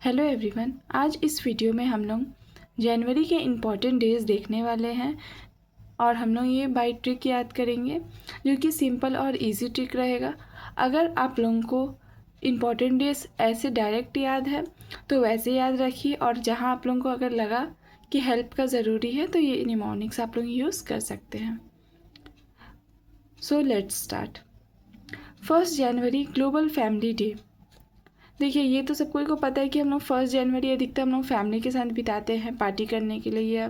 Hello everyone, आज इस video में हम लोग जनवरी के इम्पॉर्टेंट डेज देखने वाले हैं और हम लोग ये बाय ट्रिक याद करेंगे जो कि सिंपल और इजी ट्रिक रहेगा। अगर आप लोगों को इम्पॉर्टेंट डेज ऐसे डायरेक्ट याद है तो वैसे याद रखिए, और जहां आप लोगों को अगर लगा कि हेल्प का ज़रूरी है तो ये निमोनिक्स आप लोग यूज़ कर सकते हैं। So let's start. 1 January global family day. देखिए, ये तो सबको को पता है कि हम लोग 1 जनवरी अधिकतर हम लोग फैमिली के साथ बिताते हैं, पार्टी करने के लिए या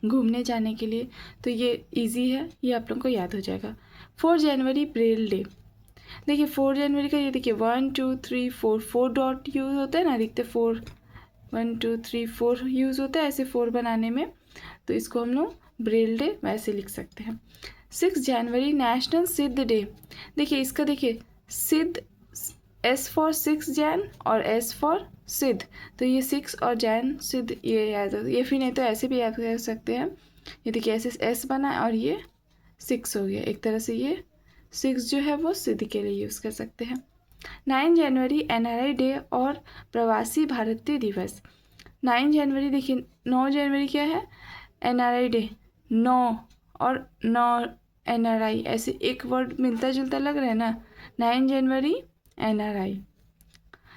घूमने जाने के लिए, तो ये इजी है, ये आप लोग को याद हो जाएगा। 4 जनवरी ब्रेल डे। देखिए 4 जनवरी का ये देखिए 1 2 3 4 4 डॉट यूज़ होता है ना, अधिकतर 4 1 2 3 4 यूज़ होता है ऐसे 4 बनाने में, तो इसको हम लोग ब्रेल डे वैसे लिख सकते हैं। 6 जनवरी नेशनल सिद्ध डे। देखिए इसका देखिए सिद्ध, S फॉर 6 जैन और S फॉर सिद्ध, तो ये 6 और जैन सिद्ध ये याद हो, ये फिर नहीं तो ऐसे भी याद कर सकते हैं। ये देखिए ऐसे S बना और ये 6 हो गया, एक तरह से ये 6 जो है वो सिद्ध के लिए यूज़ कर सकते हैं। 9 जनवरी NRI डे और प्रवासी भारतीय दिवस। 9 जनवरी देखिए 9 जनवरी क्या है, NRI डे, 9 और 9 NRI ऐसे एक वर्ड मिलता जुलता लग रहा है ना, 9 जनवरी NRI,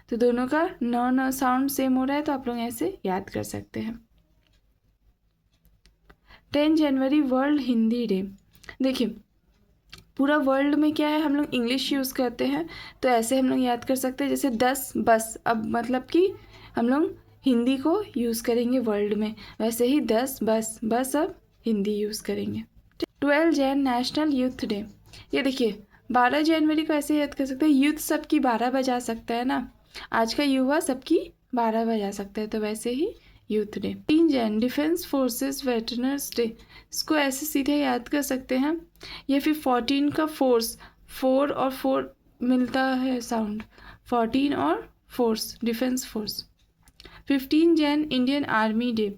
तो दोनों का नॉन साउंड सेम हो रहा है तो आप लोग ऐसे याद कर सकते हैं। 10 जनवरी वर्ल्ड हिंदी डे। देखिए पूरा वर्ल्ड में क्या है, हम लोग इंग्लिश यूज़ करते हैं, तो ऐसे हम लोग याद कर सकते हैं जैसे 10 बस, अब मतलब कि हम लोग हिंदी को यूज़ करेंगे वर्ल्ड में, वैसे ही 10 बस, बस अब हिंदी यूज़ करेंगे। 12 जैन नेशनल यूथ डे। ये देखिए 12 जनवरी को ऐसे याद कर सकते हैं, यूथ सबकी 12 बजा सकता है ना, आज का युवा सबकी 12 बजा सकता है, तो वैसे ही youth day. 3 Jan defence forces veterans day. इसको ऐसे सीधे याद कर सकते हैं, या फिर 14 का फोर्स, 4 और 4 मिलता है साउंड, 14 और force, defence force. 15 Jain Indian army day.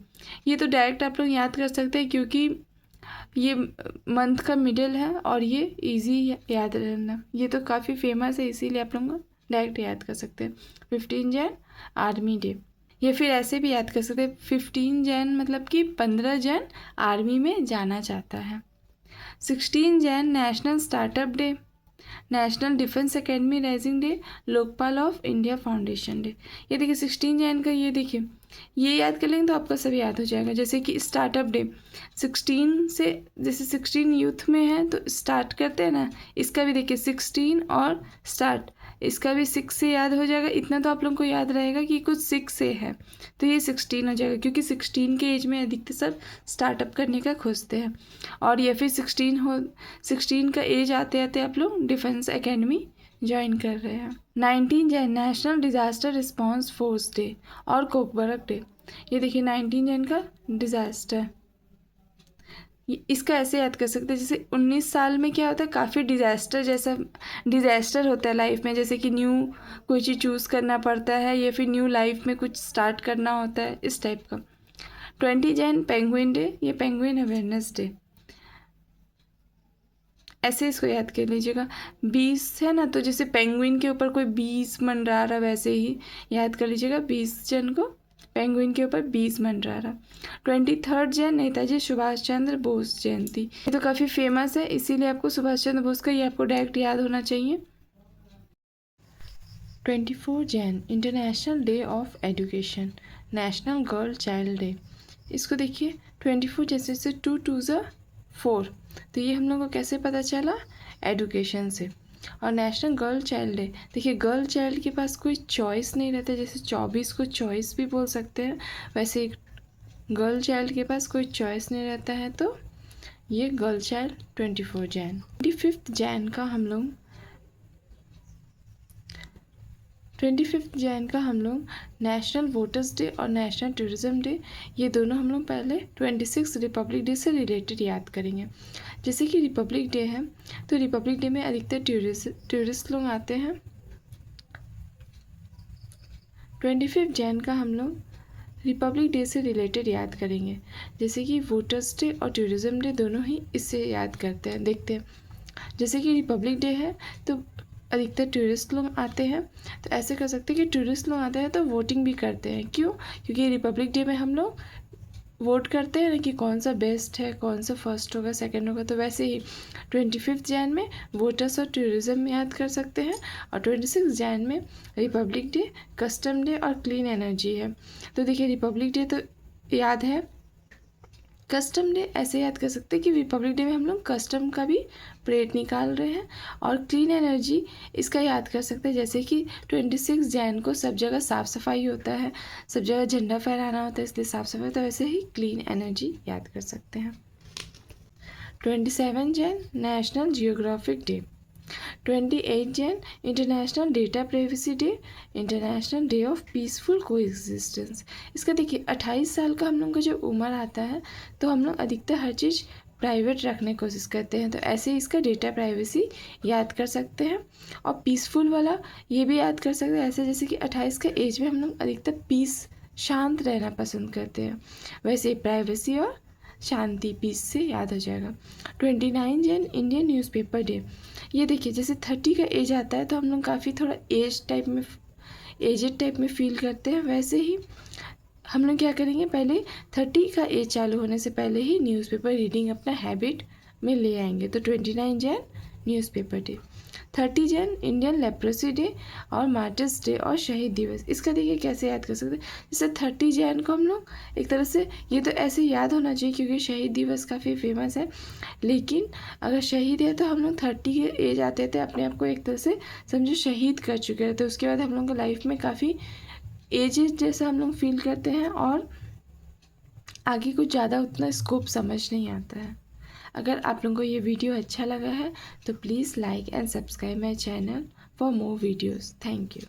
ये तो डायरेक्ट आप लोग याद कर सकते हैं क्योंकि ये मंथ का मिडिल है और ये इजी याद रहना, ये तो काफ़ी फेमस है इसीलिए आप लोग डायरेक्ट याद कर सकते हैं। 15 जैन आर्मी डे, या फिर ऐसे भी याद कर सकते हैं 15 जैन मतलब कि 15 जैन आर्मी में जाना चाहता है। 16 Jain national startup day, national defence academy rising day, Lokpal of India foundation day. ये देखिए 16 जैन का, ये देखिए ये याद कर लेंगे तो आपका सब याद हो जाएगा। जैसे कि स्टार्टअप डे 16 से, जैसे 16 यूथ में है तो स्टार्ट करते हैं ना, इसका भी देखिए 16 और स्टार्ट, इसका भी 6 से याद हो जाएगा। इतना तो आप लोगों को याद रहेगा कि कुछ 6 से है, तो ये 16 हो जाएगा क्योंकि 16 के एज में अधिकतर सब स्टार्टअप करने का खोजते हैं, और या फिर 16 का एज आते आते आप लोग डिफेंस एकेडमी ज्वाइन कर रहे हैं। 19 Jain national disaster response force day और कोकबरक डे। ये देखिए 19 जैन का डिज़ास्टर, इसका ऐसे याद कर सकते हैं जैसे 19 साल में क्या होता है, काफ़ी डिज़ास्टर जैसा डिज़ास्टर होता है लाइफ में, जैसे कि न्यू कोई चीज़ चूज़ करना पड़ता है या फिर न्यू लाइफ में कुछ स्टार्ट करना होता है, इस टाइप का। 20 जैन पेंगुइन डे, ये पेंगुइन अवेयरनेस डे, ऐसे इसको याद कर लीजिएगा। 20 है ना, तो जैसे पेंगुइन के ऊपर कोई 20 मंडरा रहा, वैसे ही याद कर लीजिएगा 20 जन को पेंगुइन के ऊपर 20 मंडरा रहा। 23 जैन नेताजी सुभाष चंद्र बोस जयंती, ये तो काफ़ी फेमस है इसीलिए आपको सुभाष चंद्र बोस का ये आपको डायरेक्ट याद होना चाहिए। 24 Jain international day of education, national girl child day. इसको देखिए 24 जैसे 2 2 4, तो ये हम लोग को कैसे पता चला, एडुकेशन से। और नेशनल गर्ल चाइल्ड डे, देखिए गर्ल चाइल्ड के पास कोई चॉइस नहीं रहता, जैसे 24 को चॉइस भी बोल सकते हैं, वैसे एक गर्ल चाइल्ड के पास कोई चॉइस नहीं रहता है, तो ये गर्ल चाइल्ड 24 जैन। 25 जैन का हम लोग 25 जैन का हम लोग नेशनल वोटर्स डे और नेशनल टूरिज्म डे, ये दोनों हम लोग पहले 26 रिपब्लिक डे से रिलेटेड याद करेंगे। जैसे कि रिपब्लिक डे है तो रिपब्लिक डे में अधिकतर टूरिस्ट लोग आते हैं। 25 जैन का हम लोग रिपब्लिक डे से रिलेटेड याद करेंगे, जैसे कि वोटर्स डे और टूरिज्म डे दोनों ही इससे याद करते हैं। देखते हैं जैसे कि रिपब्लिक डे है तो अधिकतर टूरिस्ट लोग आते हैं, तो ऐसे कर सकते हैं कि टूरिस्ट लोग आते हैं तो वोटिंग भी करते हैं। क्यों? क्योंकि रिपब्लिक डे में हम लोग वोट करते हैं ना कि कौन सा बेस्ट है, कौन सा फर्स्ट होगा, सेकंड होगा। तो वैसे ही 25 जैन में वोटर्स और टूरिज़्म याद कर सकते हैं, और 26 जैन में रिपब्लिक डे, कस्टम डे और क्लीन एनर्जी है। तो देखिए रिपब्लिक डे तो याद है, कस्टम डे ऐसे याद कर सकते हैं कि रिपब्लिक डे में हम लोग कस्टम का भी परेड निकाल रहे हैं। और क्लीन एनर्जी इसका याद कर सकते हैं, जैसे कि 26 जैन को सब जगह साफ़ सफाई होता है, सब जगह झंडा फहराना होता है, इसलिए साफ़ सफाई, तो वैसे ही क्लीन एनर्जी याद कर सकते हैं। 27 Jain national geographic day, 28 Jain international data privacy day, international day of peaceful coexistence. इसका देखिए 28 साल का हम लोग का जो उम्र आता है, तो हम लोग अधिकतर हर चीज़ प्राइवेट रखने की कोशिश करते हैं, तो ऐसे इसका डेटा प्राइवेसी याद कर सकते हैं। और पीसफुल वाला ये भी याद कर सकते हैं, ऐसे जैसे कि 28 का एज में हम लोग अधिकतर पीस, शांत रहना पसंद करते हैं, वैसे प्राइवेसी और शांति, पीस से याद हो जाएगा। 29 जैन इंडियन न्यूज़पेपर डे। ये देखिए जैसे 30 का एज आता है तो हम लोग काफ़ी थोड़ा एजेड टाइप में फील करते हैं, वैसे ही हम लोग क्या करेंगे, पहले 30 का एज चालू होने से पहले ही न्यूज़पेपर रीडिंग अपना हैबिट में ले आएंगे। तो 29 Jain newspaper day. 30 Jain Indian leprosy day और मार्टर्स डे और शहीद दिवस। इसका देखिए कैसे याद कर सकते हैं, जैसे 30 जैन को हम लोग एक तरह से, ये तो ऐसे याद होना चाहिए क्योंकि शहीद दिवस काफ़ी फेमस है, लेकिन अगर शहीद है तो हम लोग 30 के एज आते थे अपने आप को एक तरह से समझो शहीद कर चुके रहते, उसके बाद हम लोग को लाइफ में काफ़ी एजेड जैसा हम लोग फील करते हैं और आगे कुछ ज़्यादा उतना स्कोप समझ नहीं आता है। अगर आप लोगों को ये वीडियो अच्छा लगा है तो please like and subscribe my channel for more videos. Thank you.